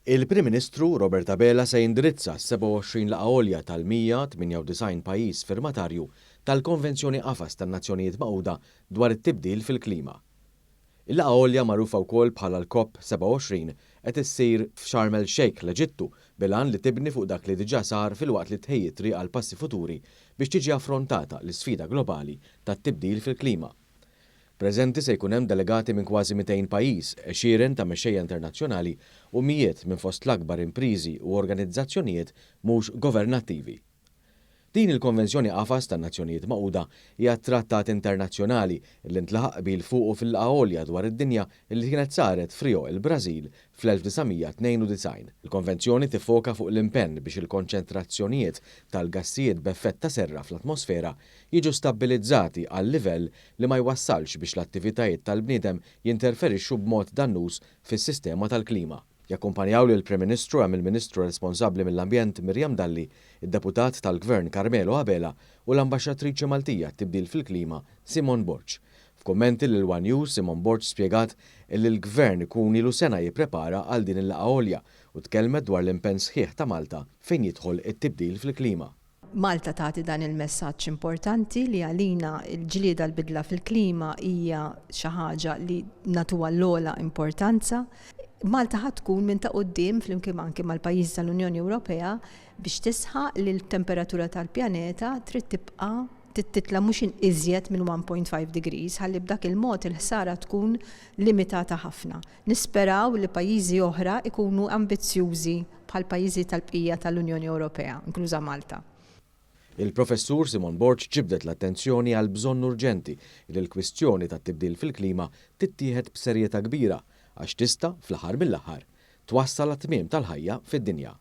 Il-Prim Ministru Robert Abela se jindirizza s-27 laqgħa għolja tal-198 pajjiż firmatarju tal-Konvenzjoni Qafas tan-Nazzjonijiet Magħquda dwar it-tibdil fil-klima. Il-laqgħa għolja magħrufa wkoll bħala l-COP 27 qed issir f'Sharm el-Sheikh l-Eġittu bil-għan li tibni fuq dak li diġà sar filwaqt li tħejji triq għal passi futuri biex tiġi affrontata l-isfida globali tat-tibdil fil-klima. Preżenti se jkun hemm delegati minn kważi 200 pajjiż, għexieren ta' mexxejja internazzjonali u mijiet minn fost l-akbar imprizi u organizzazzjonijiet mhux governattivi. Din il-Konvenzjoni Qafas tan-Nazzjonijiet Magħquda hija trattat internazzjonali li ntlaħaq bil fuqu fil-laqgħa għolja dwar id-dinja li kienet saret f'Rio il-Brażil fl-1992. Il-konvenzjoni tiffoka fuq l-impenn biex il-konċentrazzjonijiet tal-gassijiet b'effett ta' serra fl-atmosfera jiġu stabbilizzati għal livell li ma jwassalx biex l-attivitajiet tal-bniedem jinterferixxu b'mod dannuż fis-sistema tal-klima. Jakkumpanjaw lil Prim Ministru hemm il-Ministru responsabbli mill-Ambjent Mirjam Dalli, id-Deputat tal-Gvern Carmelo Abela u l-Ambaxxatriċi Maltija tibdil fil-klima Simon Borġ. F'kummenti lil One News Simon Borġ spjegat li l-Gvern ikun ilu sena jipprepara għal din il-laqgħa għolja u tkellmet dwar l-impenn sħiħ ta' Malta fejn jidħol it-tibdil fil-klima. Malta tagħti dan il-messaġġ importanti li għalina l-ġlieda l-bidla fil-klima hija xi ħaġa li nagħtuha l-ogħla importanza. Malta ħadd tkun minn ta' quddiem flimkien anke mal-pajjiżi tal-Unjoni Ewropea biex tisħaq li l-temperatura tal-pjaneta trid tibqa' titla mhux iżjed minn 1.5 degrees ħalli b'dak il-mod il-ħsara tkun limitata ħafna. Nisperaw li pajjiżi oħra ikunu ambizzjużi bħal pajjiżi tal-bqija tal-Unjoni Ewropea, inkluża Malta. Il-Professur Simon Borġ ġibdet l-attenzjoni għal bżonn urġenti li l-kwistjoni tat-tibdil fil-klima tittieħed b'serjetà kbira għax tista' fl-aħħar mill-aħħar twassal għat-tmiem tal-ħajja fid-dinja.